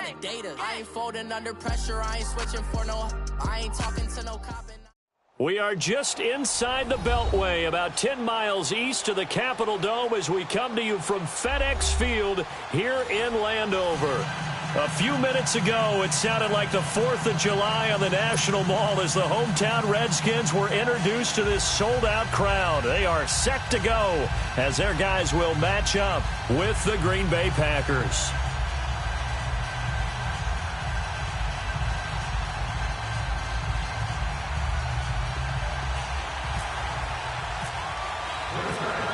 the data. I ain't folding under pressure. I ain't switching for no. I ain't talking to no cop. We are just inside the Beltway, about 10 miles east of the Capitol Dome as we come to you from FedEx Field here in Landover. A few minutes ago, it sounded like the 4th of July on the National Mall as the hometown Redskins were introduced to this sold-out crowd. They are set to go as their guys will match up with the Green Bay Packers.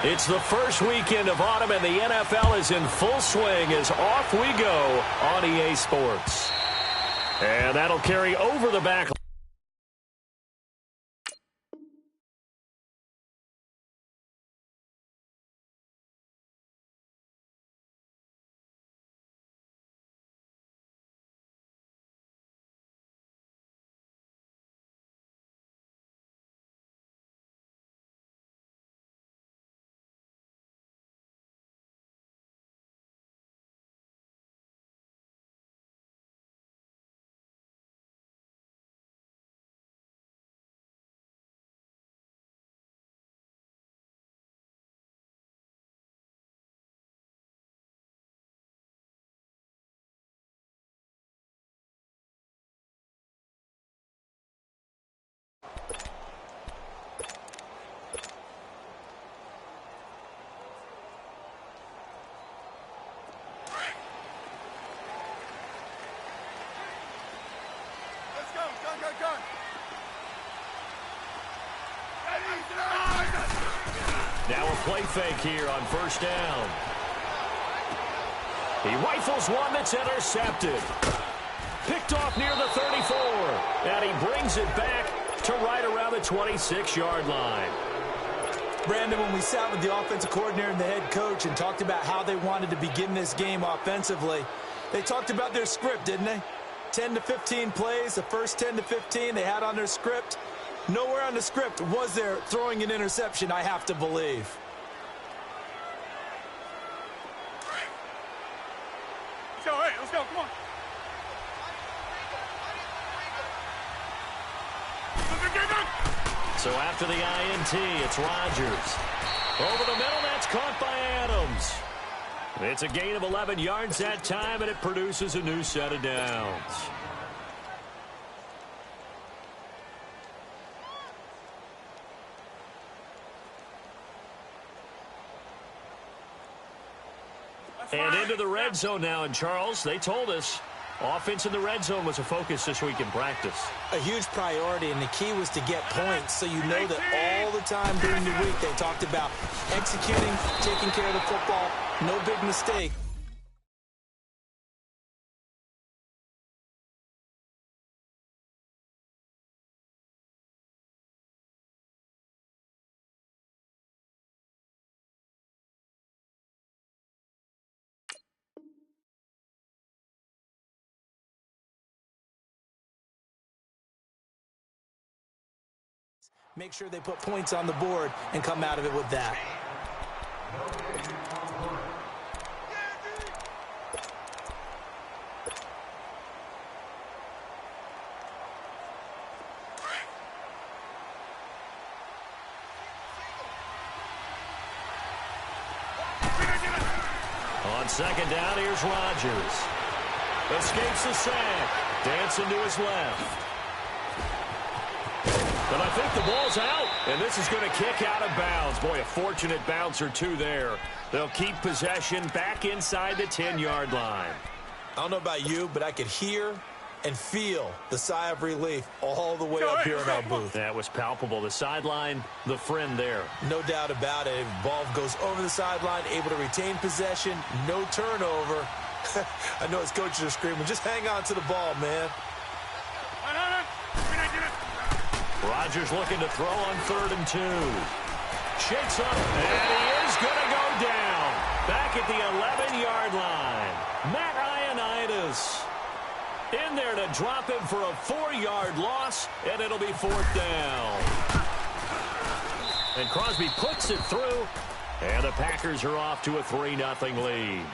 It's the first weekend of autumn, and the NFL is in full swing as off we go on EA Sports. And that'll carry over the back. Now a play fake here on first down. He rifles one that's intercepted. Picked off near the 34. And he brings it back to right around the 26-yard line. Brandon, when we sat with the offensive coordinator and the head coach and talked about how they wanted to begin this game offensively, they talked about their script, didn't they? 10 to 15 plays, the first 10 to 15 they had on their script. Nowhere on the script was there throwing an interception, I have to believe. Let's go, come on. So after the INT, it's Rodgers. Over the middle, that's caught by Adams. It's a gain of 11 yards that time, and it produces a new set of downs. And into the red zone now, and Charles, they told us offense in the red zone was a focus this week in practice. A huge priority, and the key was to get points, so you know that all the time during the week they talked about executing, taking care of the football, no big mistake. Make sure they put points on the board and come out of it with that. On second down, here's Rodgers. Escapes the sack. Dancing to his left. But I think the ball's out, and this is going to kick out of bounds. Boy, a fortunate bounce or two there. They'll keep possession back inside the 10-yard line. I don't know about you, but I could hear and feel the sigh of relief all the way up here in our booth. That was palpable. The sideline, the friend there. No doubt about it. Ball goes over the sideline, able to retain possession, no turnover. I know his coaches are screaming, just hang on to the ball, man. Rodgers looking to throw on 3rd and 2. Shakes up, and he is going to go down. Back at the 11-yard line. Matt Ioannidis in there to drop him for a 4-yard loss, and it'll be 4th down. And Crosby puts it through, and the Packers are off to a 3-0 lead.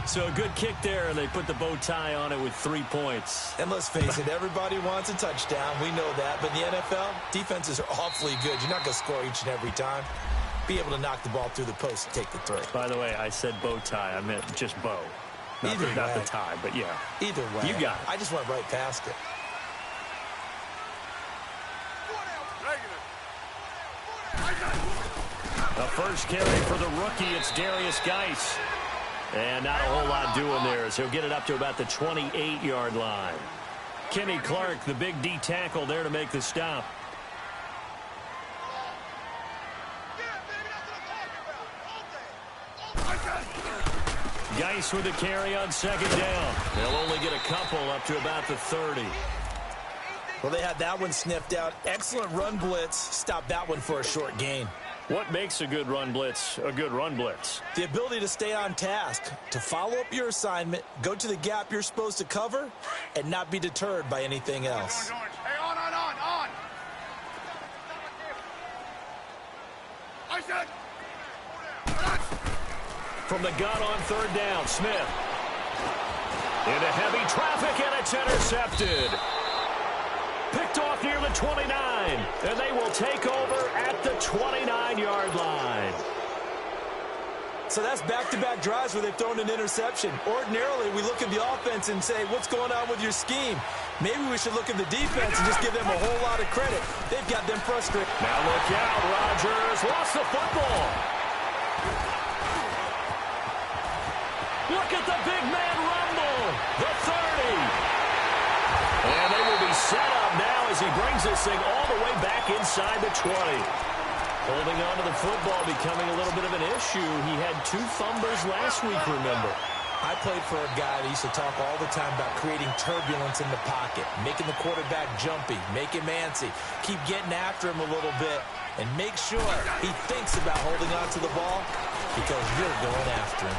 So a good kick there, and they put the bow tie on it with 3 points. And let's face it, everybody wants a touchdown. We know that. But in the NFL, defenses are awfully good. You're not going to score each and every time. Be able to knock the ball through the post and take the throw. By the way, I said bow tie. I meant just bow. Not the tie, but yeah. Either way. You got it. I just went right past it. The first carry for the rookie, it's Darius Geis. And not a whole lot doing there as he'll get it up to about the 28-yard line. Kenny Clark, the big D tackle there to make the stop. Geis with a carry on second down. They'll only get a couple up to about the 30. Well, they had that one sniffed out. Excellent run blitz. Stopped that one for a short gain. What makes a good run blitz a good run blitz? The ability to stay on task, to follow up your assignment, go to the gap you're supposed to cover, and not be deterred by anything else. Hey, on. I said. From the gun on third down, Smith. Into heavy traffic, and it's intercepted. Picked off near the 29, and they will take over at the 29-yard line. So that's back-to-back drives where they've thrown an interception. Ordinarily, we look at the offense and say, what's going on with your scheme? Maybe we should look at the defense and just give them a whole lot of credit. They've got them frustrated. Now look out, Rodgers lost the football. Look at the big man rumble. The 30. And they will be set up now as he brings this thing all the way back inside the 20. Holding on to the football becoming a little bit of an issue. He had 2 fumbles last week, remember. I played for a guy that used to talk all the time about creating turbulence in the pocket, making the quarterback jumpy, make him antsy, keep getting after him a little bit, and make sure he thinks about holding on to the ball because you're going after him.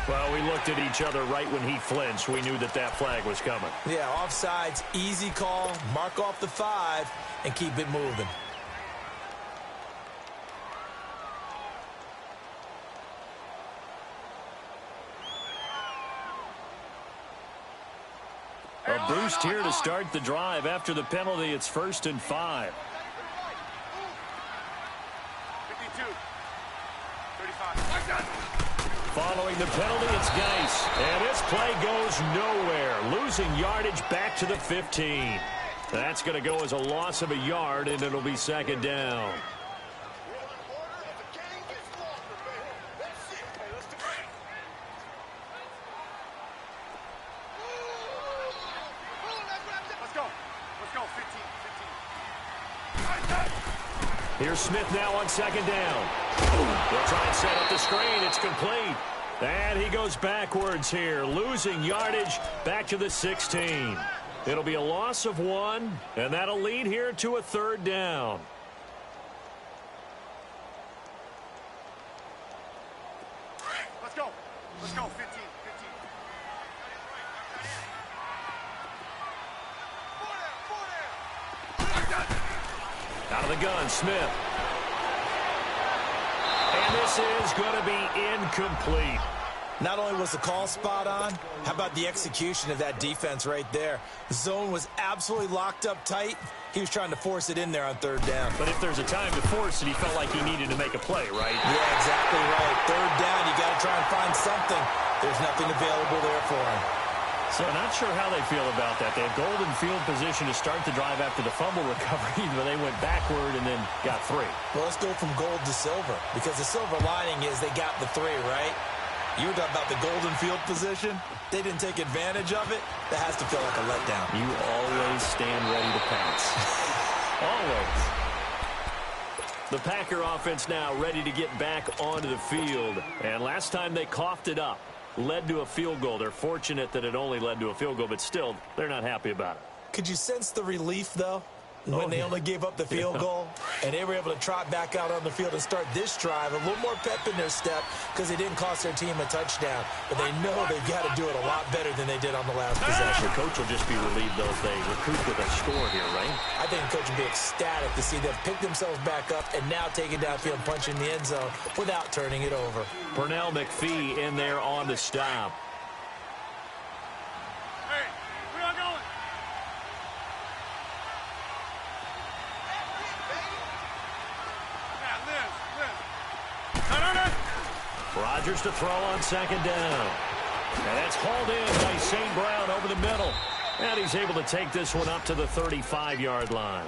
Well, we looked at each other right when he flinched. We knew that that flag was coming. Yeah, offsides, easy call, mark off the 5, and keep it moving. A boost here to start the drive. After the penalty, it's 1st and 5. 52. 35. Following the penalty, it's Geis. And this play goes nowhere. Losing yardage back to the 15. That's going to go as a loss of a yard, and it'll be 2nd down. Here's Smith now on 2nd down. They'll try and set up the screen. It's complete. And he goes backwards here, losing yardage back to the 16. It'll be a loss of 1, and that'll lead here to a 3rd down. Let's go. 15. Out of the gun, Smith. And this is going to be incomplete. Not only was the call spot on, how about the execution of that defense right there? The zone was absolutely locked up tight. He was trying to force it in there on 3rd down. But if there's a time to force it, he felt like he needed to make a play, right? Yeah, exactly right. 3rd down, you got to try and find something. There's nothing available there for him. So not sure how they feel about that. They had golden field position to start the drive after the fumble recovery, but they went backward and then got 3. Well, let's go from gold to silver, because the silver lining is they got the 3, right? You were talking about the golden field position. They didn't take advantage of it. That has to feel like a letdown. You always stand ready to pounce. Always. The Packer offense now ready to get back onto the field. And last time they coughed it up, led to a field goal. They're fortunate that it only led to a field goal, but still, they're not happy about it. Could you sense the relief, though? When they only gave up the field goal, and they were able to trot back out on the field and start this drive, a little more pep in their step because they didn't cost their team a touchdown. But they know they've got to do it a lot better than they did on the last possession. The coach will just be relieved, though, if they recoup with a score here, right? I think the coach will be ecstatic to see them pick themselves back up and now take it downfield and punch in the end zone without turning it over. Pernell McPhee in there on the stop. Hey, we are going. Rodgers to throw on second down. And that's hauled in by St. Brown over the middle. And he's able to take this one up to the 35-yard line.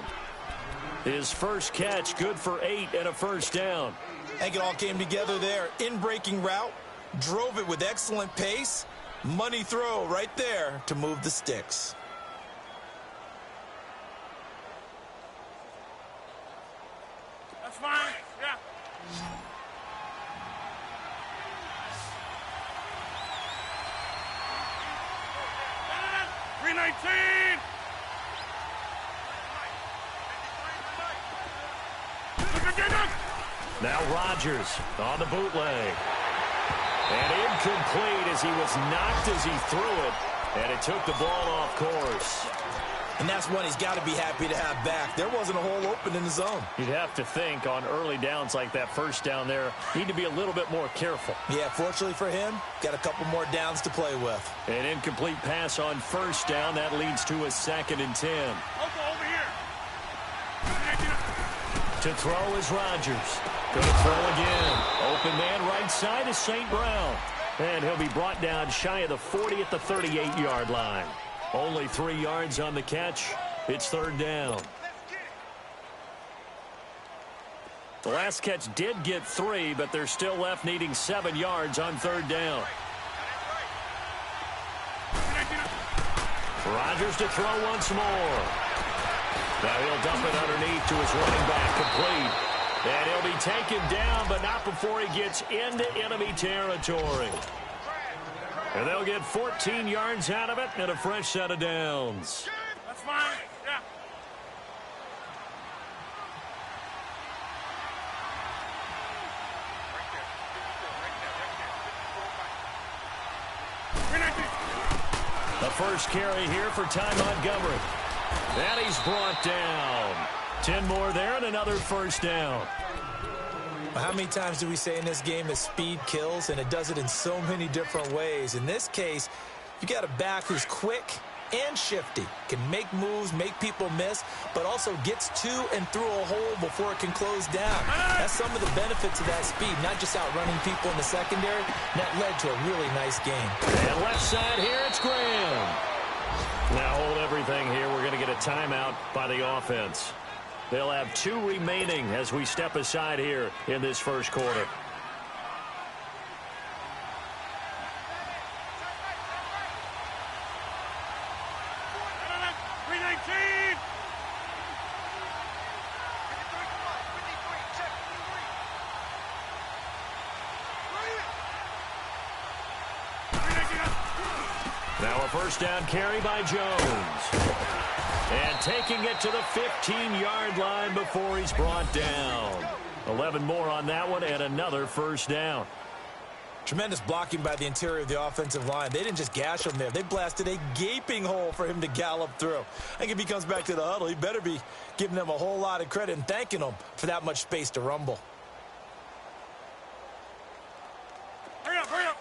His first catch, good for 8 and a first down. I think it all came together there. In-breaking route, drove it with excellent pace. Money throw right there to move the sticks. That's fine. Yeah. $319. Now Rodgers on the bootleg. And incomplete as he was knocked as he threw it. And it took the ball off course. And that's one he's got to be happy to have back. There wasn't a hole open in the zone. You'd have to think on early downs like that first down there, need to be a little bit more careful. Yeah, fortunately for him, got a couple more downs to play with. An incomplete pass on first down. That leads to a 2nd and 10. Over here. To throw is Rodgers. Going to throw again. Open man right side is St. Brown. And he'll be brought down shy of the 40 at the 38-yard line. Only 3 yards on the catch. It's 3rd down. The last catch did get 3, but they're still left needing 7 yards on 3rd down. Rodgers to throw once more. Now he'll dump it underneath to his running back, complete. And he'll be taken down, but not before he gets into enemy territory. And they'll get 14 yards out of it and a fresh set of downs. That's fine. Yeah. The first carry here for Ty Montgomery. And he's brought down. 10 more there and another first down. How many times do we say in this game that speed kills, and it does it in so many different ways? In this case, you got a back who's quick and shifty, can make moves, make people miss, but also gets to and through a hole before it can close down. That's some of the benefits of that speed, not just outrunning people in the secondary. That led to a really nice game. And left side here, it's Graham. Now hold everything here. We're going to get a timeout by the offense. They'll have 2 remaining as we step aside here in this first quarter. Now a first down carry by Jones. And taking it to the 15-yard line before he's brought down. 11 more on that one and another first down. Tremendous blocking by the interior of the offensive line. They didn't just gash him there. They blasted a gaping hole for him to gallop through. I think if he comes back to the huddle, he better be giving them a whole lot of credit and thanking them for that much space to rumble. Hurry up, hurry up.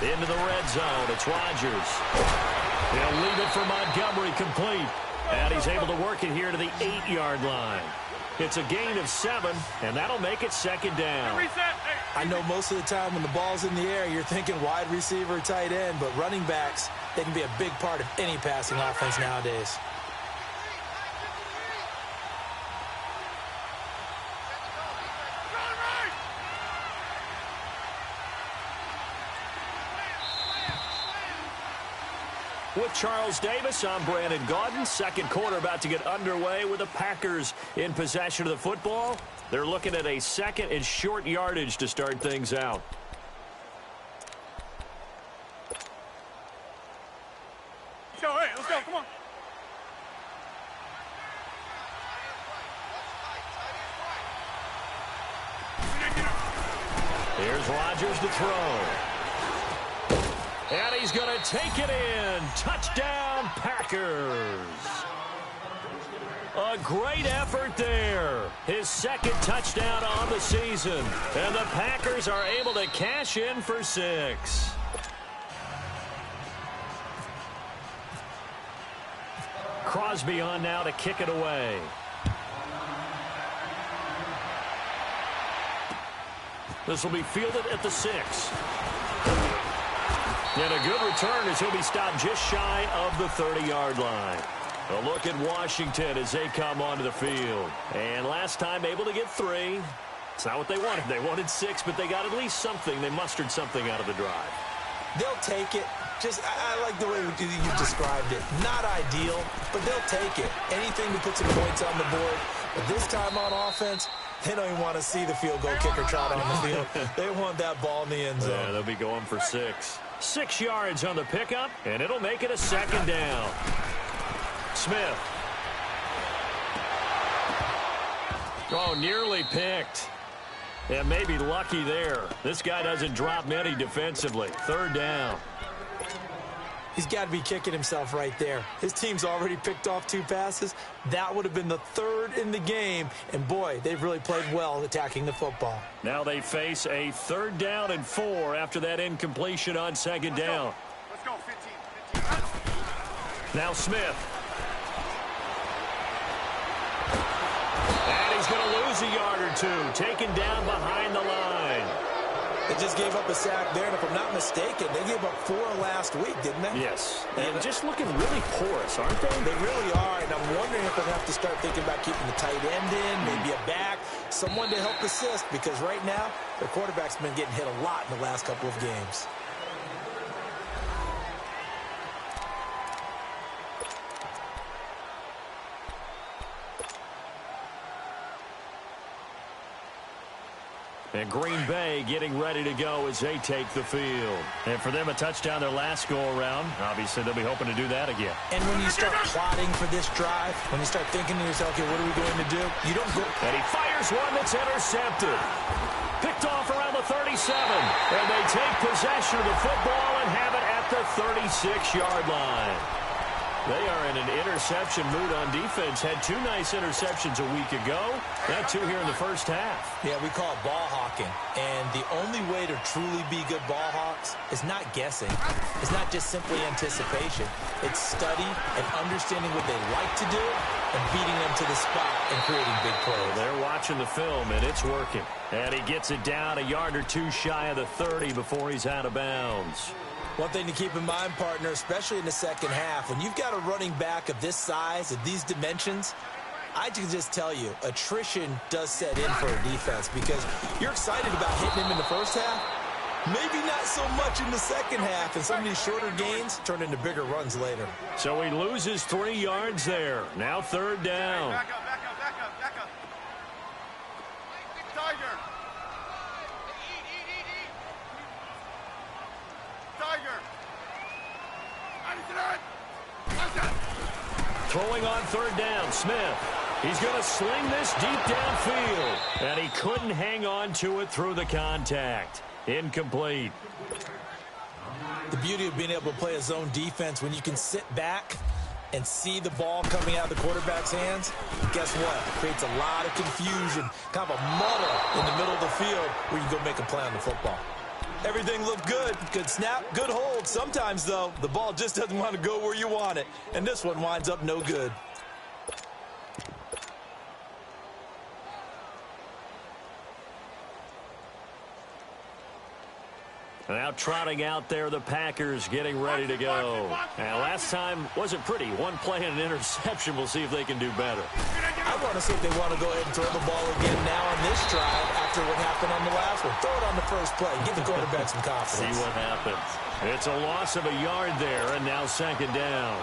Into the red zone. It's Rodgers. He'll leave it for Montgomery, complete. And he's able to work it here to the 8-yard line. It's a gain of 7, and that'll make it 2nd down. I know most of the time when the ball's in the air, you're thinking wide receiver, tight end, but running backs, they can be a big part of any passing offense nowadays. With Charles Davis, I'm Brandon Gaudin. Second quarter about to get underway with the Packers in possession of the football. They're looking at a 2nd and short yardage to start things out. Here's Rodgers to throw. And he's going to take it in. Touchdown, Packers. A great effort there. His second touchdown on the season. And the Packers are able to cash in for 6. Crosby on now to kick it away. This will be fielded at the 6. And a good return as he'll be stopped just shy of the 30-yard line. A look at Washington as they come onto the field. And last time able to get 3. It's not what they wanted. They wanted 6, but they got at least something. They mustered something out of the drive. They'll take it. I like the way you described it. Not ideal, but they'll take it. Anything to put some points on the board. But this time on offense, they don't even want to see the field goal kicker trot on the field. They want that ball in the end zone. Yeah, they'll be going for 6. 6 yards on the pickup, and it'll make it a 2nd down. Smith. Oh, nearly picked. Yeah, maybe lucky there. This guy doesn't drop many defensively. 3rd down. He's got to be kicking himself right there. His team's already picked off 2 passes. That would have been the 3rd in the game. And, boy, they've really played well attacking the football. Now they face a 3rd down and 4 after that incompletion on 2nd down. Let's go, 15. Now Smith. And he's going to lose a yard or 2. Taken down behind the line. They just gave up a sack there, and if I'm not mistaken, they gave up 4 last week, didn't they? Yes. And just looking really porous, aren't they? They really are, and I'm wondering if they'll have to start thinking about keeping the tight end in, maybe a back, someone to help assist, because right now, their quarterback's been getting hit a lot in the last couple of games. And Green Bay getting ready to go as they take the field. And for them, a touchdown their last go-around. Obviously, they'll be hoping to do that again. And when you start plotting for this drive, when you start thinking to yourself, okay, what are we going to do? You don't go. And he fires one that's intercepted. Picked off around the 37. And they take possession of the football and have it at the 36-yard line. They are in an interception mood on defense. Had 2 nice interceptions a week ago. Got 2 here in the first half. Yeah, we call it ball hawking. And the only way to truly be good ball hawks is not guessing. It's not just simply anticipation. It's study and understanding what they like to do and beating them to the spot and creating big plays. They're watching the film, and it's working. And he gets it down a yard or 2 shy of the 30 before he's out of bounds. One thing to keep in mind, partner, especially in the second half, when you've got a running back of this size, of these dimensions, I can just tell you, attrition does set in for a defense because you're excited about hitting him in the first half, maybe not so much in the second half, and some of these shorter gains turn into bigger runs later. So he loses 3 yards there. Now 3rd down. Back up. Tiger. Throwing on 3rd down, Smith. He's going to sling this deep downfield. And he couldn't hang on to it through the contact. Incomplete. The beauty of being able to play a zone defense when you can sit back and see the ball coming out of the quarterback's hands, guess what? It creates a lot of confusion, kind of a muddle in the middle of the field where you go make a play on the football. Everything looked good. Good snap, good hold. Sometimes, though, the ball just doesn't want to go where you want it. And this one winds up no good. Now trotting out there, the Packers getting ready to go. And last time wasn't pretty. 1 play and an interception. We'll see if they can do better. I want to see if they want to go ahead and throw the ball again now on this drive after what happened on the last one. Throw it on the first play. Give the quarterback some confidence. See what happens. It's a loss of a yard there, and now 2nd down.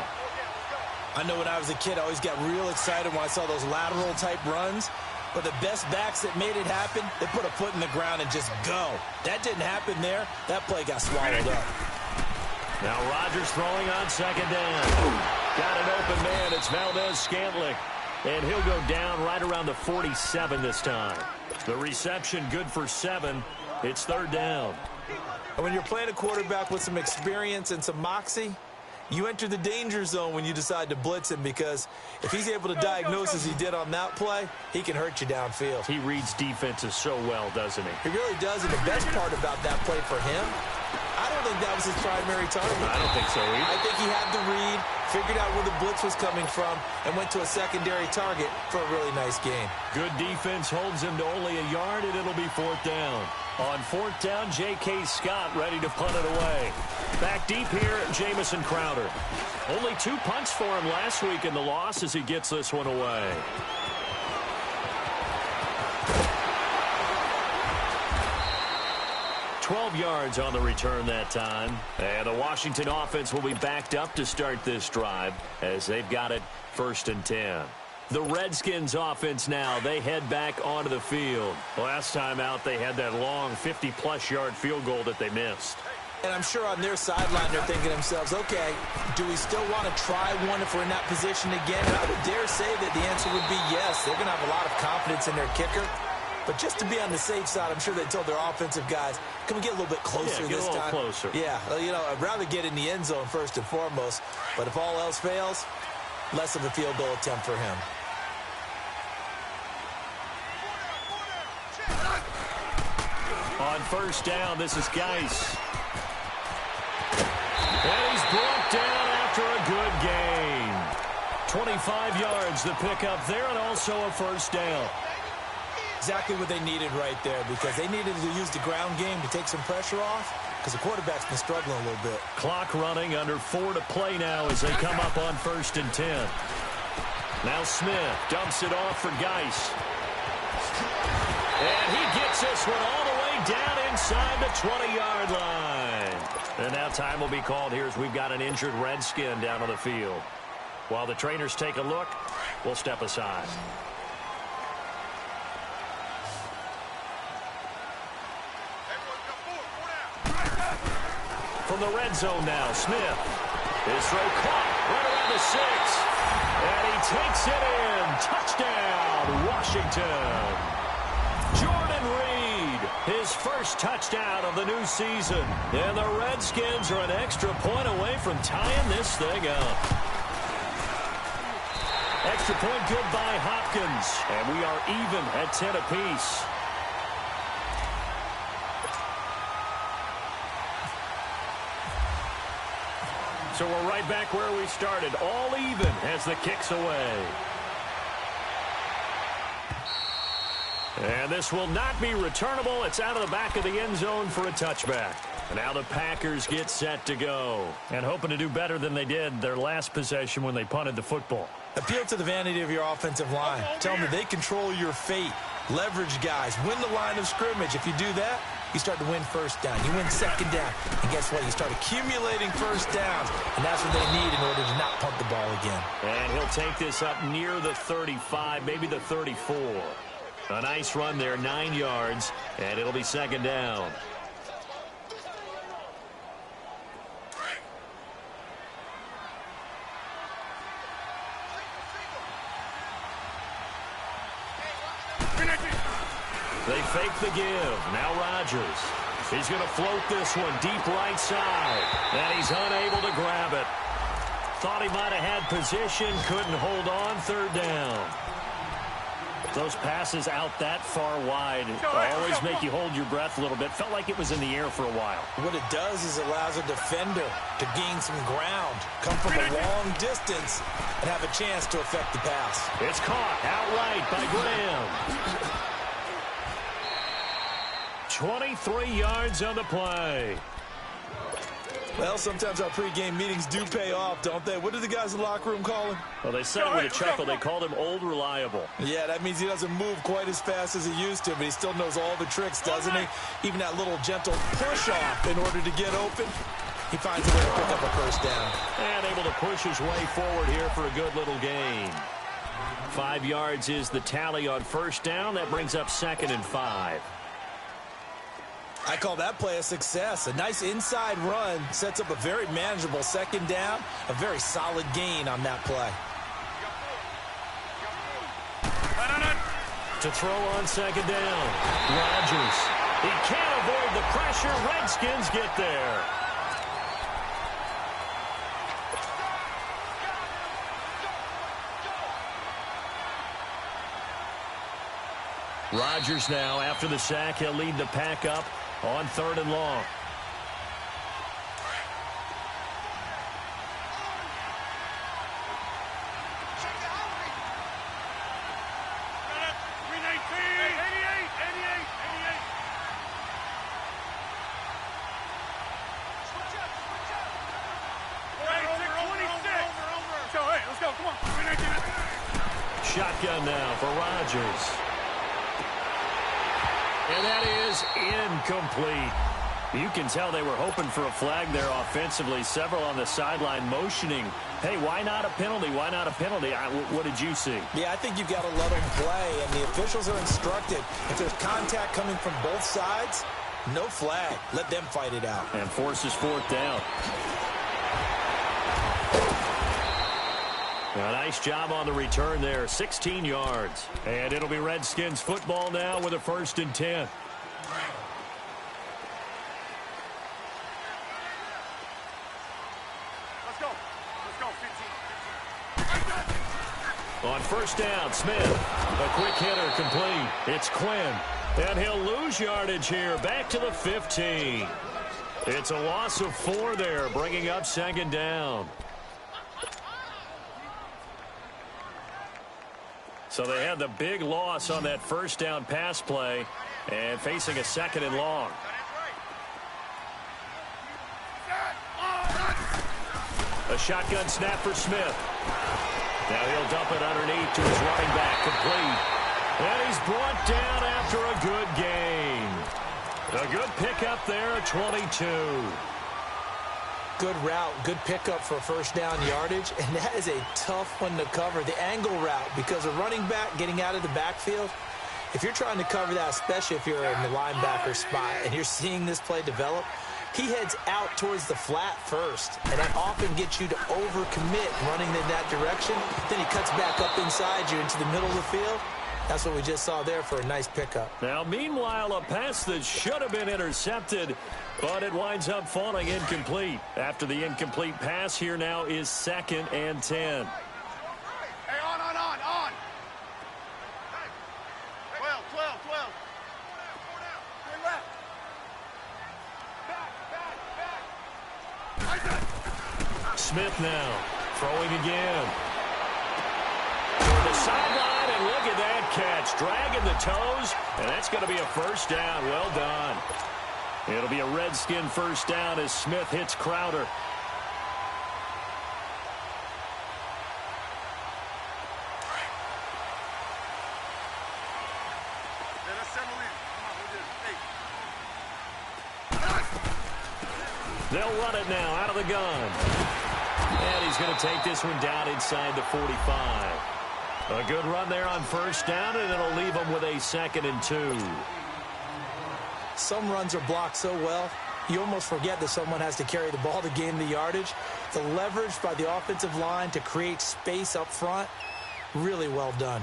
I know when I was a kid, I always got real excited when I saw those lateral-type runs. But the best backs that made it happen, they put a foot in the ground and just go. That didn't happen there. That play got swallowed up. Now Rodgers throwing on 2nd down. Got an open man. It's Valdez-Scantling. And he'll go down right around the 47 this time. The reception good for 7. It's third down. And when you're playing a quarterback with some experience and some moxie, you enter the danger zone when you decide to blitz him, because if he's able to diagnose as he did on that play, he can hurt you downfield. He reads defenses so well, doesn't he? He really does, and the best part about that play for him, I don't think that was his primary target. I don't think so either. I think he had the read, figured out where the blitz was coming from, and went to a secondary target for a really nice gain. Good defense holds him to only a yard, and it'll be fourth down. On fourth down, J.K. Scott ready to punt it away. Back deep here, Jamison Crowder. Only 2 punts for him last week in the loss as he gets this one away. $12 yards on the return that time. And the Washington offense will be backed up to start this drive as they've got it 1st and 10. The Redskins offense now, they head back onto the field. Last time out, they had that long 50-plus yard field goal that they missed. And I'm sure on their sideline, they're thinking to themselves, okay, do we still want to try one if we're in that position again? And I would dare say that the answer would be yes. They're going to have a lot of confidence in their kicker. But just to be on the safe side, I'm sure they told their offensive guys, can we get a little bit closer this time? Closer. Yeah, you know, I'd rather get in the end zone first and foremost. But if all else fails, less of a field goal attempt for him. On first down, this is Geis. And he's brought down after a good gain. 25 yards the pickup there, and also a first down. Exactly what they needed right there, because they needed to use the ground game to take some pressure off, because the quarterback's been struggling a little bit. Clock running, under 4 to play now as they come up on 1st and 10. Now Smith dumps it off for Geis. And he gets this one all the way down inside the 20-yard line. And now time will be called here as we've got an injured Redskin down on the field. While the trainers take a look, we'll step aside. From the red zone now, Smith. His throw caught right around the 6. And he takes it in. Touchdown, Washington. Jordan Reed, his first touchdown of the new season. And the Redskins are an extra point away from tying this thing up. Extra point good by Hopkins. And we are even at 10 apiece. So we're right back where we started, all even as the kick's away. And this will not be returnable. It's out of the back of the end zone for a touchback. And now the Packers get set to go. And hoping to do better than they did their last possession when they punted the football. Appeal to the vanity of your offensive line. Tell them that they control your fate. Leverage guys. Win the line of scrimmage. If you do that, you start to win first down. You win second down. And guess what? You start accumulating first downs. And that's what they need in order to not punt the ball again. And he'll take this up near the 35, maybe the 34. A nice run there, 9 yards, and it'll be second down. They fake the give. Now Rodgers. He's going to float this one deep right side. And he's unable to grab it. Thought he might have had position. Couldn't hold on. Third down. Those passes out that far wide always make you hold your breath a little bit. Felt like it was in the air for a while. What it does is it allows a defender to gain some ground, come from a long distance, and have a chance to affect the pass. It's caught outright by Graham. 23 yards on the play. Well, sometimes our pregame meetings do pay off, don't they? What do the guys in the locker room call him? Well, they said it with a chuckle. They called him Old Reliable. Yeah, that means he doesn't move quite as fast as he used to, but he still knows all the tricks, doesn't he? Even that little gentle push-off in order to get open. He finds a way to pick up a first down. And able to push his way forward here for a good little gain. 5 yards is the tally on first down. That brings up 2nd and 5. I call that play a success. A nice inside run sets up a very manageable second down. A very solid gain on that play. To throw on second down. Rodgers He can't avoid the pressure. Redskins get there. Rodgers now, after the sack, he'll lead the pack up on 3rd and long. Shotgun now for Rodgers. And that is incomplete. You can tell they were hoping for a flag there offensively. Several on the sideline motioning, hey, why not a penalty? Why not a penalty? What did you see? Yeah, I think you've got to let them play, and the officials are instructed. If there's contact coming from both sides, no flag. Let them fight it out. And forces 4th down. A nice job on the return there, 16 yards. And it'll be Redskins football now with a 1st and 10. Let's go. Let's go, 15. On 1st down, Smith. A quick hitter complete. It's Quinn. And he'll lose yardage here, back to the 15. It's a loss of 4 there, bringing up 2nd down. So they had the big loss on that 1st down pass play and facing a 2nd and long. A shotgun snap for Smith. Now he'll dump it underneath to his running back, complete. And he's brought down after a good gain. A good pickup there at 22. Good route, good pickup for 1st down yardage, and that is a tough one to cover, the angle route, because a running back getting out of the backfield, if you're trying to cover that, especially if you're in the linebacker spot and you're seeing this play develop, he heads out towards the flat first, and that often gets you to overcommit running in that direction. Then he cuts back up inside you into the middle of the field. That's what we just saw there for a nice pickup. Now, meanwhile, a pass that should have been intercepted, but it winds up falling incomplete. After the incomplete pass, here now is 2nd and 10. Hey, on. 12. 3 left. Back. Smith now, throwing again. For the sideline, and look at that catch. Dragging the toes, and that's going to be a 1st down. Well done. It'll be a Redskin 1st down as Smith hits Crowder. They'll run it now out of the gun. And he's going to take this one down inside the 45. A good run there on 1st down, and it'll leave him with a 2nd and 2. Some runs are blocked so well, you almost forget that someone has to carry the ball to gain the yardage. The leverage by the offensive line to create space up front, really well done.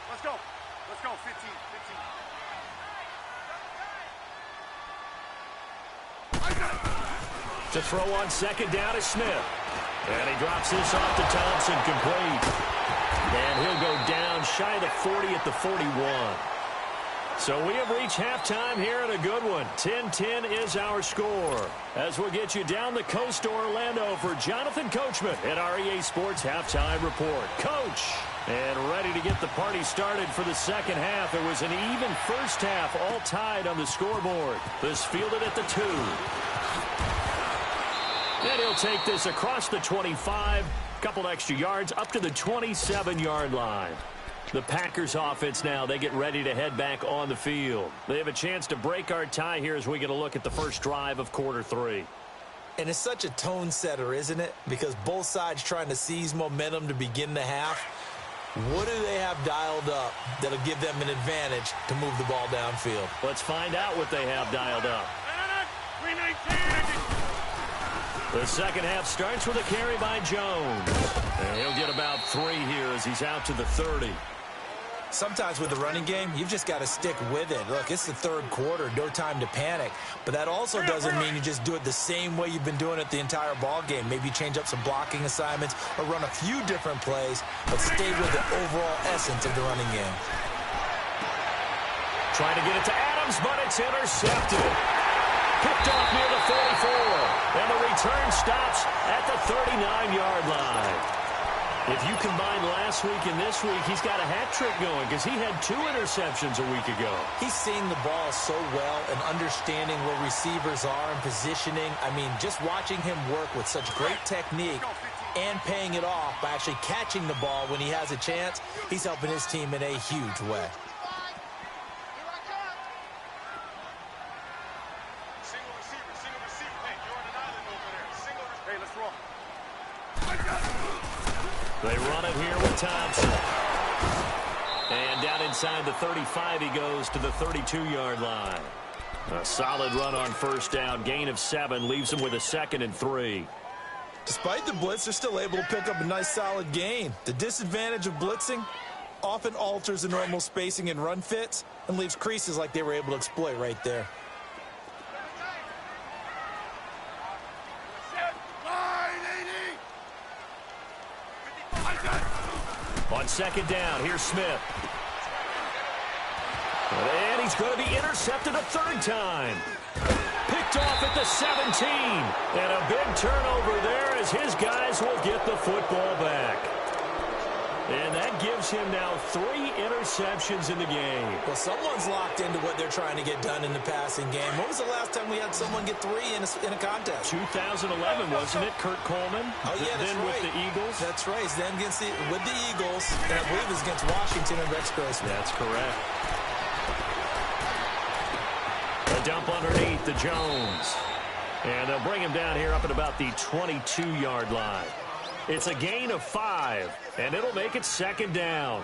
Let's go, 15. To throw on 2nd down is Smith. And he drops this off to Thompson, complete. And he'll go down shy of the 40 at the 41. So we have reached halftime here in a good one. 10-10 is our score. As we'll get you down the coast to Orlando for Jonathan Coachman at our EA Sports Halftime Report. Coach, and ready to get the party started for the 2nd half. It was an even 1st half, all tied on the scoreboard. This fielded at the 2. And he'll take this across the 25, couple extra yards, up to the 27-yard line. The Packers offense now, they get ready to head back on the field. They have a chance to break our tie here as we get a look at the first drive of quarter 3. And it's such a tone setter, isn't it? Because both sides trying to seize momentum to begin the half. What do they have dialed up that'll give them an advantage to move the ball downfield? Let's find out what they have dialed up. The second half starts with a carry by Jones. And he'll get about 3 here as he's out to the 30. Sometimes with the running game, you've just got to stick with it. Look, it's the third quarter, no time to panic. But that also doesn't mean you just do it the same way you've been doing it the entire ball game. Maybe change up some blocking assignments or run a few different plays, but stay with the overall essence of the running game. Trying to get it to Adams, but it's intercepted. Picked off near the 44. And the return stops at the 39-yard line. If you combine last week and this week, he's got a hat trick going because he had 2 interceptions a week ago. He's seeing the ball so well and understanding where receivers are and positioning. I mean, just watching him work with such great technique and paying it off by actually catching the ball when he has a chance, he's helping his team in a huge way. Single receiver. Hey, you're on an island over there. Hey, let's roll. They run it here with Thompson. And down inside the 35, he goes to the 32-yard line. A solid run on first down. Gain of 7 leaves him with a 2nd and 3. Despite the blitz, they're still able to pick up a nice solid gain. The disadvantage of blitzing often alters the normal spacing and run fits and leaves creases like they were able to exploit right there. On second down, here's Smith. And he's going to be intercepted a 3rd time. Picked off at the 17. And a big turnover there as his guys will get the football back. And that gives him now 3 interceptions in the game. Well, someone's locked into what they're trying to get done in the passing game. When was the last time we had someone get 3 in a contest? 2011, wasn't it? Kurt Coleman. Oh, yeah, that's then right. with the Eagles. That's right. Then with the Eagles, and I believe it's against Washington and Rex Grossman. That's correct. A dump underneath to Jones. And they'll bring him down here up at about the 22-yard line. It's a gain of 5, and it'll make it 2nd down.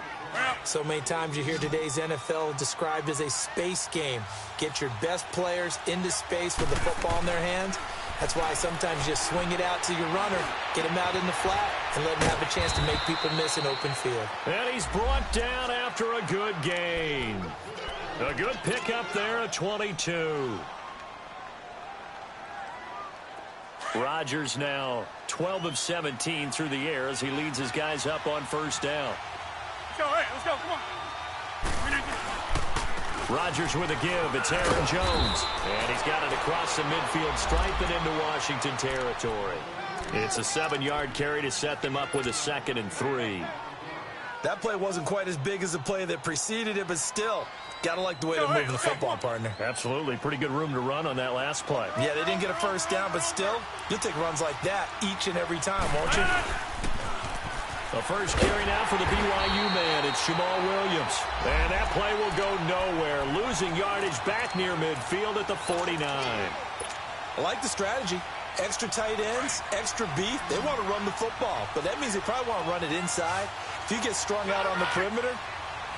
So many times you hear today's NFL described as a space game. Get your best players into space with the football in their hands. That's why sometimes you just swing it out to your runner, get him out in the flat, and let him have a chance to make people miss an open field. And he's brought down after a good gain. A good pickup there at 22. Rodgers now 12 of 17 through the air as he leads his guys up on first down. Let's go, hey, let's go, come on. Rodgers with a give. It's Aaron Jones. And he's got it across the midfield stripe and into Washington territory. It's a 7-yard carry to set them up with a 2nd and 3. That play wasn't quite as big as the play that preceded it, but still, gotta like the way they're moving the football, partner. Absolutely. Pretty good room to run on that last play. Yeah, they didn't get a first down, but still, you'll take runs like that each and every time, won't you? The first carry now for the BYU man. It's Jamal Williams. And that play will go nowhere. Losing yardage back near midfield at the 49. I like the strategy. Extra tight ends, extra beef. They want to run the football, but that means they probably want to run it inside. If you get strung out on the perimeter,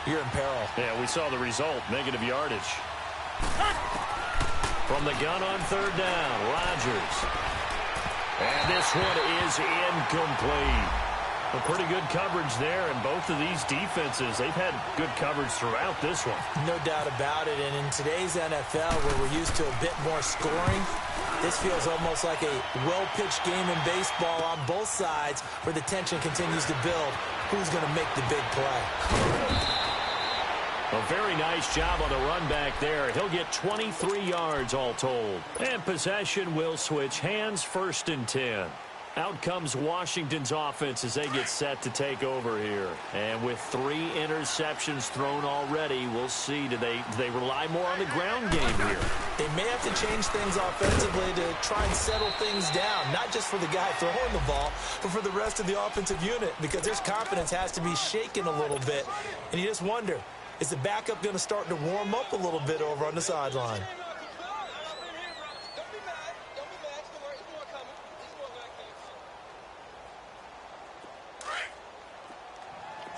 you're in peril. Yeah, we saw the result. Negative yardage. From the gun on 3rd down, Rodgers. And this one is incomplete. A pretty good coverage there, and both of these defenses, they've had good coverage throughout this one. No doubt about it, and in today's NFL, where we're used to a bit more scoring, this feels almost like a well-pitched game in baseball on both sides where the tension continues to build. Who's going to make the big play? A very nice job on the run back there. He'll get 23 yards all told. And possession will switch hands, 1st and 10. Out comes Washington's offense as they get set to take over here. And with 3 interceptions thrown already, we'll see. Do they rely more on the ground game here? They may have to change things offensively to try and settle things down, not just for the guy throwing the ball, but for the rest of the offensive unit, because their confidence has to be shaken a little bit. And you just wonder, is the backup going to start to warm up a little bit over on the sideline?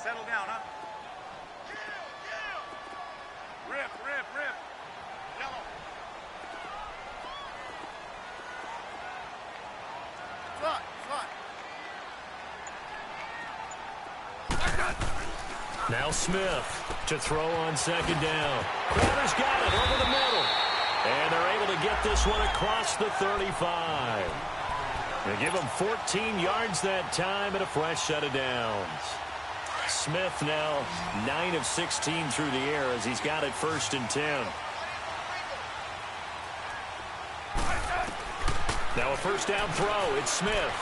Settle down, huh? Rip. Yellow. Now Smith to throw on second down. Crowder's got it over the middle. And they're able to get this one across the 35. They give him 14 yards that time and a fresh set of downs. Smith now 9 of 16 through the air as he's got it 1st and 10. Now a 1st down throw. It's Smith.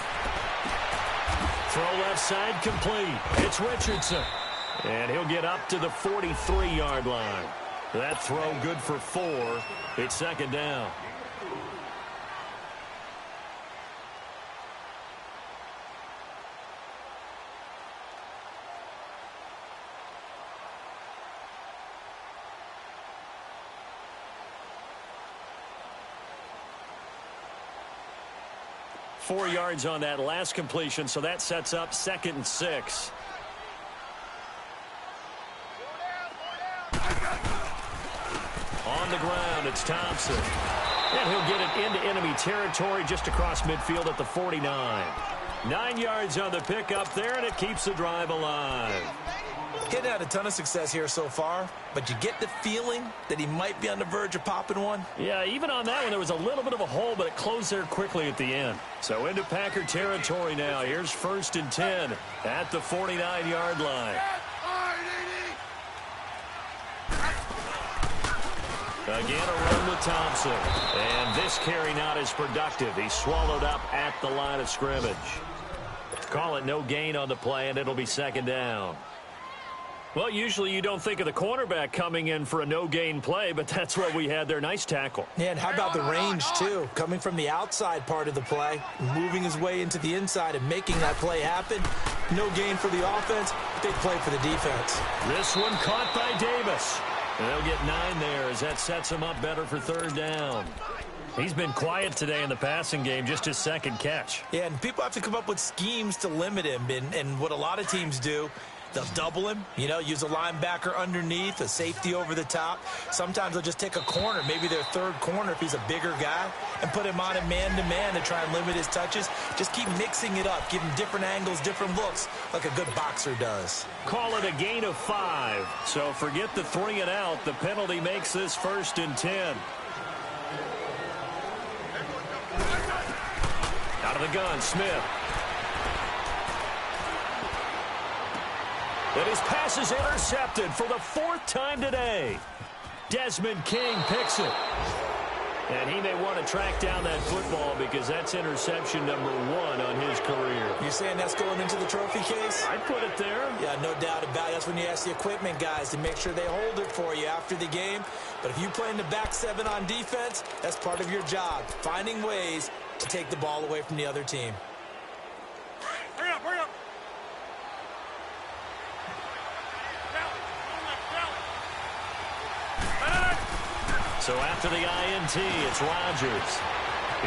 Throw left side complete. It's Richardson. And he'll get up to the 43-yard line. That throw good for 4. It's 2nd down. Four yards on that last completion, so that sets up 2nd and 6. On the ground, it's Thompson. And he'll get it into enemy territory just across midfield at the 49. 9 yards on the pickup there, and it keeps the drive alive. He'd had a ton of success here so far, but you get the feeling that he might be on the verge of popping one. Yeah, even on that one, there was a little bit of a hole, but it closed there quickly at the end. So into Packer territory now. Here's 1st and 10 at the 49-yard line. Again, a run with Thompson. And this carry not as productive. He's swallowed up at the line of scrimmage. Call it no gain on the play, and it'll be 2nd down. Well, usually you don't think of the cornerback coming in for a no-gain play, but that's what we had there. Nice tackle. Yeah, and how about the range, too? Coming from the outside part of the play, moving his way into the inside and making that play happen. No gain for the offense, big play for the defense. This one caught by Davis. And they'll get 9 there as that sets him up better for 3rd down. He's been quiet today in the passing game, just his 2nd catch. Yeah, and people have to come up with schemes to limit him, and what a lot of teams do, they'll double him, use a linebacker underneath, a safety over the top. Sometimes they'll just take a corner, maybe their 3rd corner if he's a bigger guy, and put him on a man-to-man to try and limit his touches. Just keep mixing it up, give him different angles, different looks, like a good boxer does. Call it a gain of 5. So forget the 3 and out. The penalty makes this 1st and 10. Out of the gun, Smith. And his pass is intercepted for the 4th time today. Desmond King picks it. And he may want to track down that football because that's interception number 1 on his career. You're saying that's going into the trophy case? I'd put it there. Yeah, no doubt about it. That's when you ask the equipment guys to make sure they hold it for you after the game. But if you play in the back 7 on defense, that's part of your job, finding ways to take the ball away from the other team. Hurry up, hurry up. So after the INT, it's Rodgers.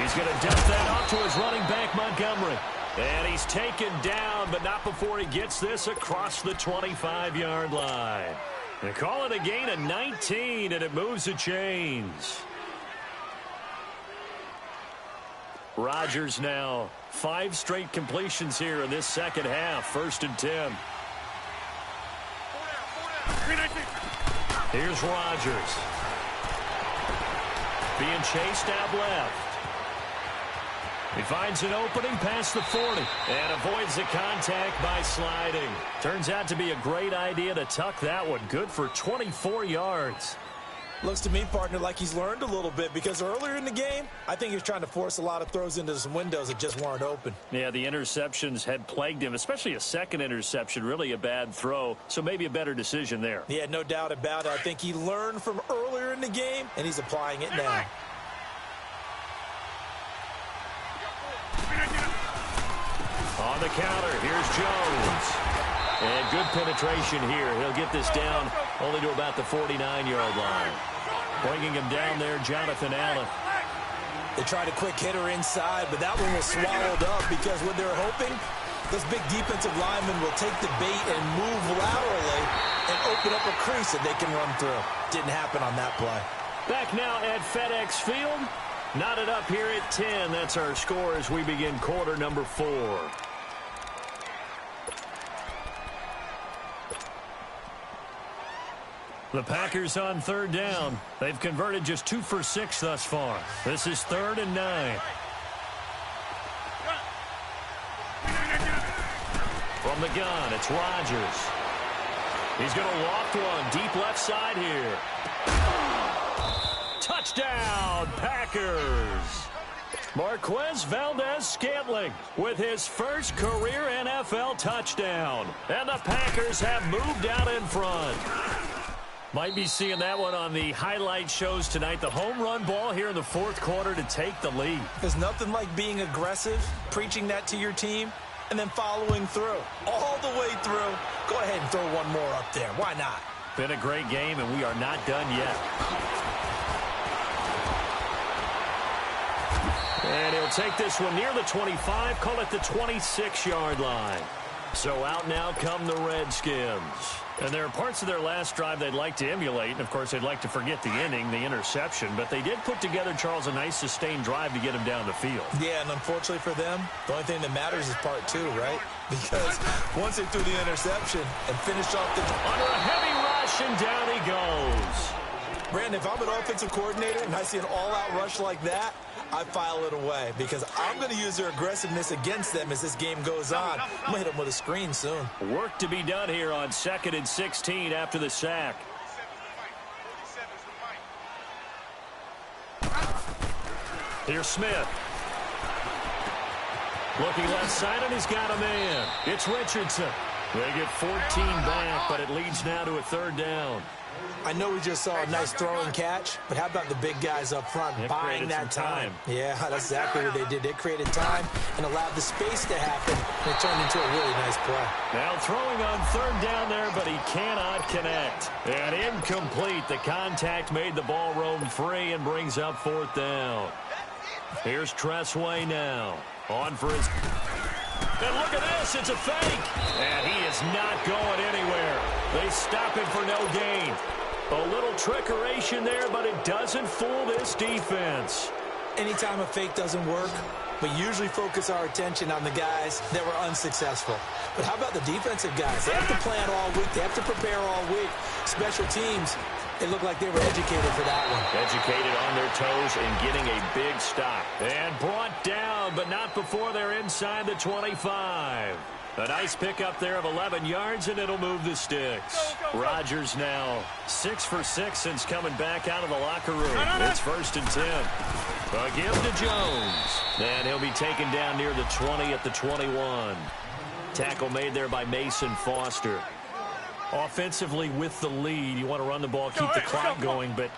He's going to dump that off to his running back, Montgomery. And he's taken down, but not before he gets this across the 25-yard line. They call it a gain of 19, and it moves the chains. Rodgers now 5 straight completions here in this 2nd half. 1st and 10. Here's Rodgers. Being chased out left. He finds an opening past the 40 and avoids the contact by sliding. Turns out to be a great idea to tuck that one. Good for 24 yards. Looks to me, partner, like he's learned a little bit because earlier in the game, I think he was trying to force a lot of throws into some windows that just weren't open. Yeah, the interceptions had plagued him, especially a 2nd interception, really a bad throw, so maybe a better decision there. Yeah, no doubt about it. I think he learned from earlier in the game, and he's applying it now. On the counter, here's Jones. And good penetration here. He'll get this down only to about the 49-yard line. Bringing him down there, Jonathan Allen. They tried a quick hitter inside, but that one was swallowed up because what they're hoping, this big defensive lineman will take the bait and move laterally and open up a crease that they can run through. Didn't happen on that play. Back now at FedEx Field. Knotted up here at 10. That's our score as we begin quarter number 4. The Packers on third down. They've converted just 2 for 6 thus far. This is 3rd and 9. From the gun, it's Rodgers. He's going to loft one deep left side here. Touchdown, Packers. Marquez Valdez-Scantling with his first career NFL touchdown. And the Packers have moved out in front. Might be seeing that one on the highlight shows tonight. The home run ball here in the 4th quarter to take the lead. There's nothing like being aggressive, preaching that to your team, and then following through. All the way through. Go ahead and throw one more up there. Why not? Been a great game, and we are not done yet. And he'll take this one near the 25, call it the 26-yard line. So out now come the Redskins. And there are parts of their last drive they'd like to emulate. And, of course, they'd like to forget the inning, the interception. But they did put together, Charles, a nice sustained drive to get him down the field. Yeah, and unfortunately for them, the only thing that matters is part 2, right? Because once they threw the interception and finished off the... Under a heavy rush, and down he goes. Brandon, if I'm an offensive coordinator and I see an all-out rush like that, I file it away because I'm going to use their aggressiveness against them as this game goes on. I'm going to hit them with a screen soon. Work to be done here on 2nd and 16 after the sack. Here's Smith. Looking left side, and he's got a man. It's Richardson. They get 14 back, but it leads now to a 3rd down. I know we just saw a nice throw and catch, but how about the big guys up front buying that time? Yeah, that's exactly what they did. They created time and allowed the space to happen, and it turned into a really nice play. Now throwing on 3rd down there, but he cannot connect. And incomplete. The contact made the ball roam free and brings up 4th down. Here's Tressway now. On for his... And look at this, it's a fake. And he is not going anywhere. They stop him for no gain. A little trickeration there, but it doesn't fool this defense. Anytime a fake doesn't work, we usually focus our attention on the guys that were unsuccessful. But how about the defensive guys? They have to plan all week. They have to prepare all week. Special teams, they look like they were educated for that one. Educated on their toes and getting a big stop. And brought down, but not before they're inside the 25. A nice pickup there of 11 yards, and it'll move the sticks. Rodgers now 6 for 6 since coming back out of the locker room. It's 1st and 10. A give to Jones. And he'll be taken down near the 20 at the 21. Tackle made there by Mason Foster. Offensively with the lead, you want to run the ball, keep the clock going, but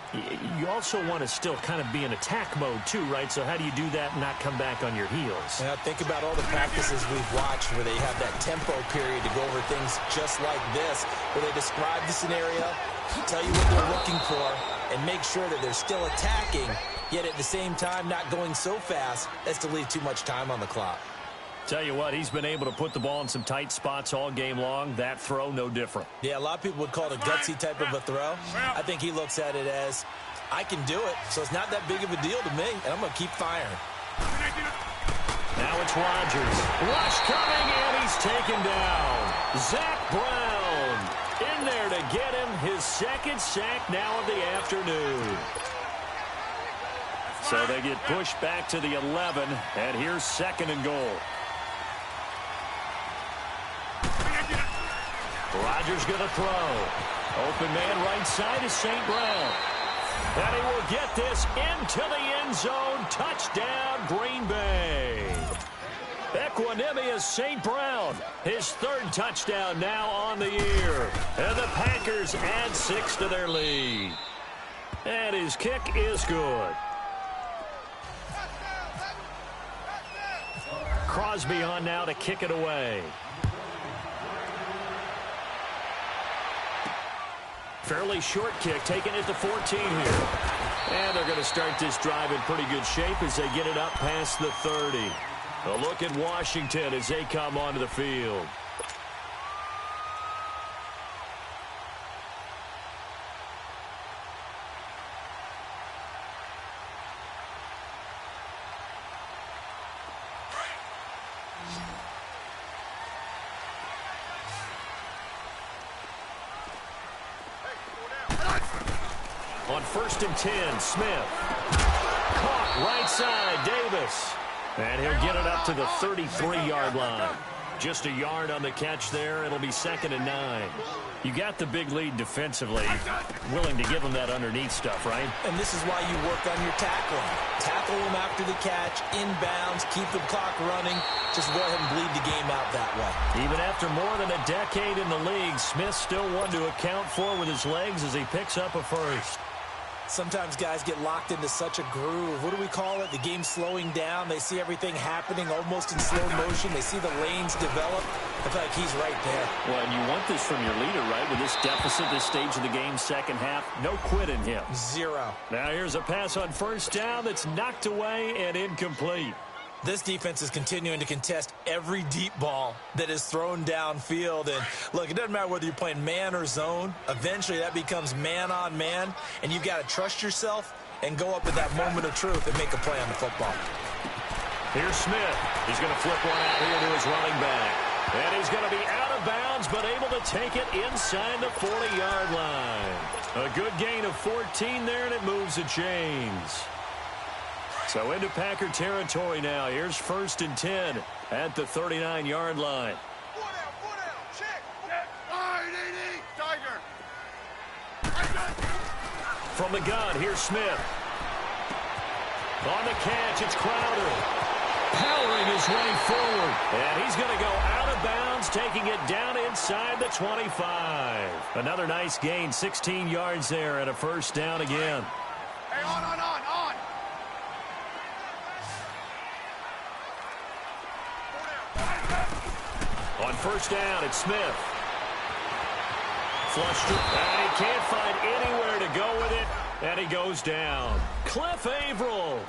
you also want to still kind of be in attack mode too, right? So how do you do that and not come back on your heels? Yeah, think about all the practices we've watched where they have that tempo period to go over things just like this, where they describe the scenario, tell you what they're looking for, and make sure that they're still attacking, yet at the same time not going so fast as to leave too much time on the clock. Tell you what, he's been able to put the ball in some tight spots all game long. That throw, no different. Yeah, a lot of people would call it a gutsy type of a throw. I think he looks at it as, I can do it, so it's not that big of a deal to me, and I'm going to keep firing. Now it's Rodgers. Rush coming, and he's taken down. Zach Brown in there to get him his 2nd sack now of the afternoon. So they get pushed back to the 11, and here's 2nd and goal. Rodgers going to throw. Open man right side is St. Brown. And he will get this into the end zone. Touchdown, Green Bay. Equanimous St. Brown. His 3rd touchdown now on the year. And the Packers add 6 to their lead. And his kick is good. Crosby on now to kick it away. Fairly short kick, taking it to 14 here. And they're going to start this drive in pretty good shape as they get it up past the 30. A look at Washington as they come onto the field. On 1st and 10, Smith. Caught right side, Davis. And he'll get it up to the 33-yard line. Just a yard on the catch there. It'll be 2nd and 9. You got the big lead defensively. Willing to give them that underneath stuff, right? And this is why you work on your tackling. Tackle them after the catch, inbounds, keep the clock running. Just go ahead and bleed the game out that way. Even after more than a decade in the league, Smith still one to account for with his legs as he picks up a first. Sometimes guys get locked into such a groove. What do we call it? The game slowing down. They see everything happening almost in slow motion. They see the lanes develop. I feel like he's right there. Well, and you want this from your leader, right? With this deficit, this stage of the game, second half, no quit in him. 0. Now here's a pass on 1st down that's knocked away and incomplete. This defense is continuing to contest every deep ball that is thrown downfield. And, look, it doesn't matter whether you're playing man or zone. Eventually, that becomes man-on-man, and you've got to trust yourself and go up at that moment of truth and make a play on the football. Here's Smith. He's going to flip one out here to his running back. And he's going to be out of bounds, but able to take it inside the 40-yard line. A good gain of 14 there, and it moves the chains. So into Packer territory now. Here's 1st and 10 at the 39-yard line. Foot out, check. All right, AD, Tiger. From the gun, here's Smith. On the catch, it's Crowder. Powering his way forward. And he's going to go out of bounds, taking it down inside the 25. Another nice gain, 16 yards there, and a 1st down again. Hey, on. On 1st down, it's Smith. Flushed it, and he can't find anywhere to go with it, and he goes down. Cliff Averill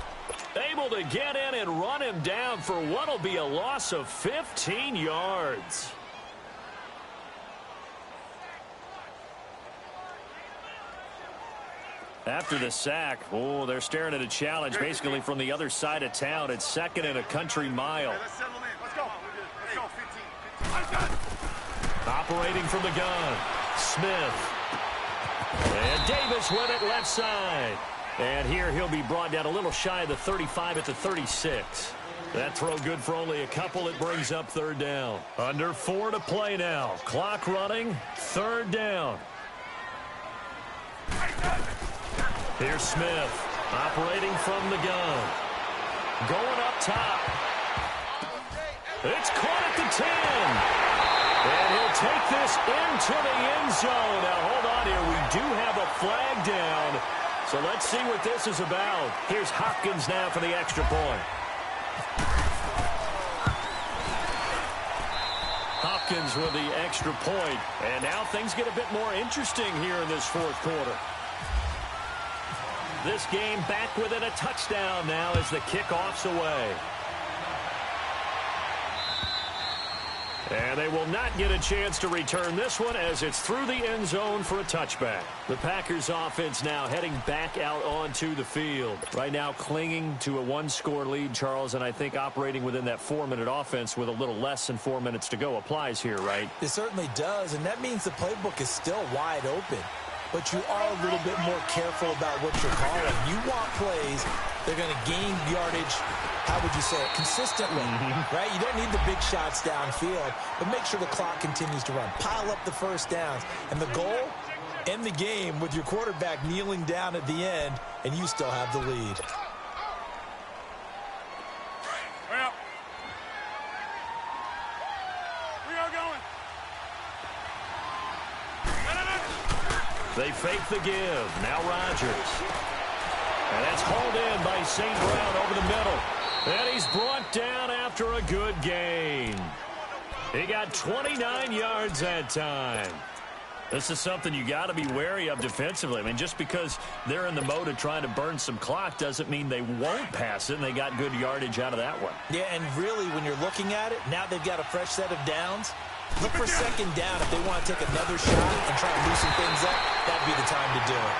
able to get in and run him down for what will be a loss of 15 yards. After the sack, they're staring at a challenge basically from the other side of town. It's 2nd and a country mile. Hey, let's settle in. Let's go. Let's go, 15. Operating from the gun, Smith. And Davis with it left side. And here he'll be brought down a little shy of the 35 at the 36. That throw good for only a couple. It brings up 3rd down. Under 4 to play now. Clock running, 3rd down. Here's Smith, operating from the gun. Going up top. It's caught at the 10. And he'll take this into the end zone. Now, hold on here. We do have a flag down. So let's see what this is about. Here's Hopkins now for the extra point. Hopkins with the extra point. And now things get a bit more interesting here in this 4th quarter. This game back within a touchdown now as the kickoff's away. And they will not get a chance to return this one as it's through the end zone for a touchback. The Packers offense now heading back out onto the field. Right now clinging to a 1-score lead, Charles, and I think operating within that 4-minute offense with a little less than 4 minutes to go applies here, right? It certainly does, and that means the playbook is still wide open. But you are a little bit more careful about what you're calling. You want plays, they're going to gain yardage, how would you say it, consistently, right? You don't need the big shots downfield, but make sure the clock continues to run. Pile up the 1st downs. And the goal, end the game with your quarterback kneeling down at the end, and you still have the lead. Well, we are going. They fake the give. Now Rodgers. And that's hauled in by St. Brown over the middle. And he's brought down after a good gain. He got 29 yards that time. This is something you got to be wary of defensively. I mean, just because they're in the mode of trying to burn some clock doesn't mean they won't pass it, and they got good yardage out of that one. Yeah, and really, when you're looking at it, now they've got a fresh set of downs. Look for 2nd down if they want to take another shot and try to loosen things up. That'd be the time to do it.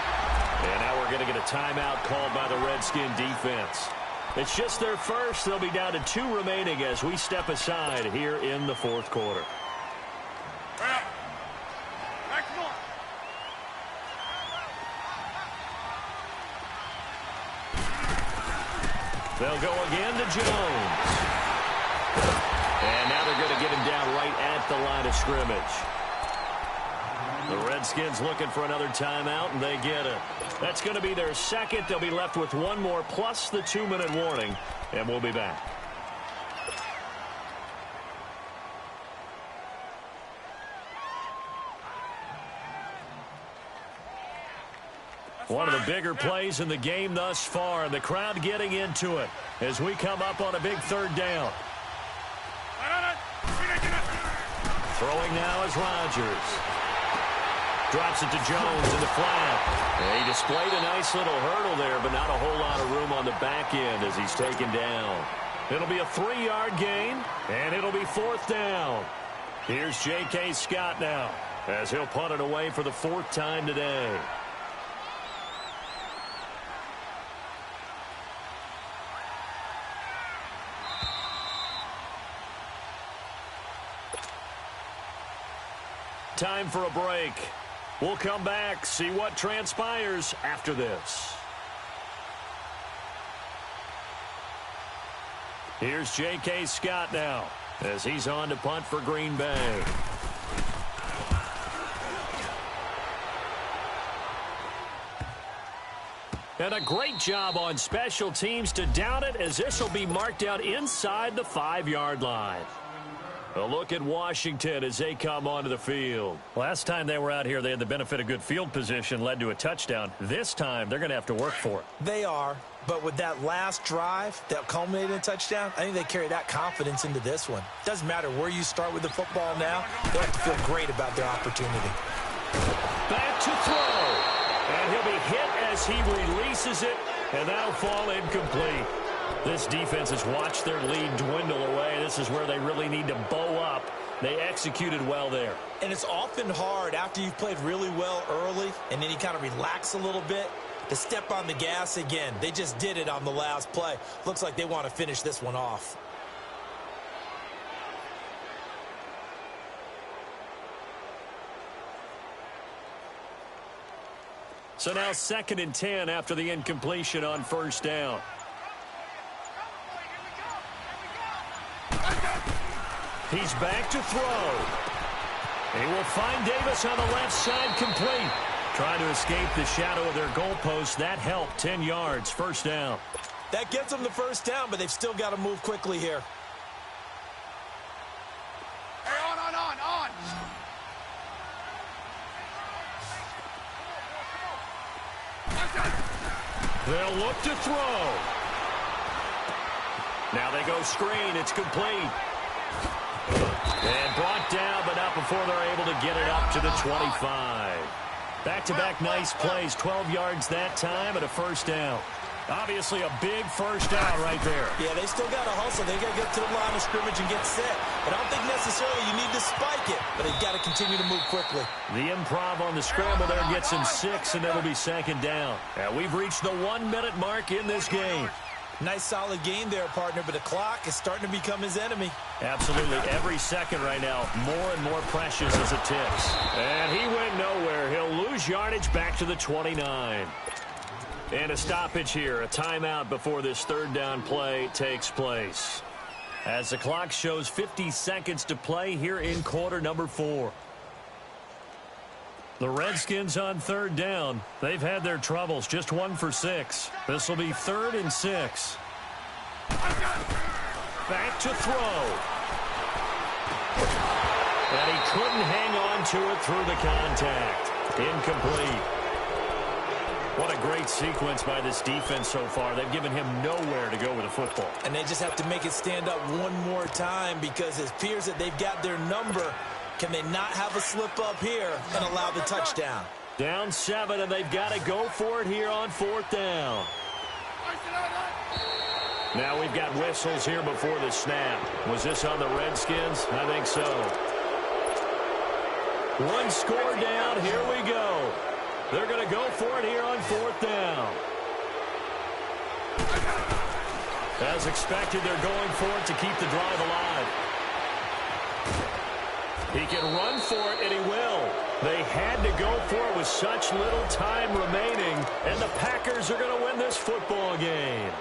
And now we're going to get a timeout called by the Redskin defense. It's just their first. They'll be down to 2 remaining as we step aside here in the 4th quarter. They'll go again to Jones. And now they're going to get him down right at the line of scrimmage. The Redskins looking for another timeout, and they get it. That's going to be their second. They'll be left with one more plus the 2-minute warning, and we'll be back. One of the bigger plays in the game thus far, and the crowd getting into it as we come up on a big third down. Throwing now is Rodgers. Drops it to Jones in the flat. And he displayed a nice little hurdle there, but not a whole lot of room on the back end as he's taken down. It'll be a 3-yard gain, and it'll be 4th down. Here's J.K. Scott now as he'll punt it away for the 4th time today. Time for a break. We'll come back, see what transpires after this. Here's J.K. Scott now as he's on to punt for Green Bay. And a great job on special teams to down it, as this will be marked out inside the 5-yard line. A look at Washington as they come onto the field. Last time they were out here, they had the benefit of good field position, led to a touchdown. This time, they're going to have to work for it. They are, but with that last drive that culminated in a touchdown, I think they carry that confidence into this one. Doesn't matter where you start with the football now, they have to feel great about their opportunity. Back to throw. And he'll be hit as he releases it, and that'll fall incomplete. This defense has watched their lead dwindle away. This is where they really need to bow up. They executed well there. And it's often hard after you've played really well early and then you kind of relax a little bit to step on the gas again. They just did it on the last play. Looks like they want to finish this one off. So now 2nd and 10 after the incompletion on 1st down. He's back to throw. He will find Davis on the left side, complete. Trying to escape the shadow of their goalpost. That helped. 10 yards, 1st down. That gets them the 1st down, but they've still got to move quickly here. Hey, on. They'll look to throw. Now they go screen. It's complete. And brought down, but not before they're able to get it up to the 25. Back-to-back nice plays. 12 yards that time and a 1st down. Obviously a big 1st down right there. Yeah, they still got to hustle. They got to get to the line of scrimmage and get set. But I don't think necessarily you need to spike it, but they've got to continue to move quickly. The improv on the scramble there gets him 6, and it'll be 2nd down. Now we've reached the 1-minute mark in this game. Nice solid game there, partner, but the clock is starting to become his enemy. Absolutely. Every second right now, more and more precious as it ticks. And he went nowhere. He'll lose yardage back to the 29. And a stoppage here, a timeout before this 3rd down play takes place. As the clock shows 50 seconds to play here in quarter number 4. The Redskins on 3rd down. They've had their troubles, just 1 for 6. This will be 3rd and 6. Back to throw. And he couldn't hang on to it through the contact. Incomplete. What a great sequence by this defense so far. They've given him nowhere to go with the football. And they just have to make it stand up one more time because it appears that they've got their number. Can they not have a slip up here and allow the touchdown? Down 7, and they've got to go for it here on 4th down. Now we've got whistles here before the snap. Was this on the Redskins? I think so. 1 score down. Here we go. They're going to go for it here on 4th down. As expected, they're going for it to keep the drive alive. He can run for it, and he will. They had to go for it with such little time remaining, and the Packers are going to win this football game.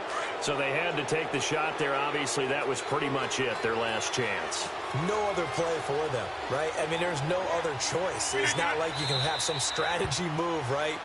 So they had to take the shot there. Obviously, that was pretty much it, their last chance. No other play for them, right? I mean, there's no other choice. It's not like you can have some strategy move, right?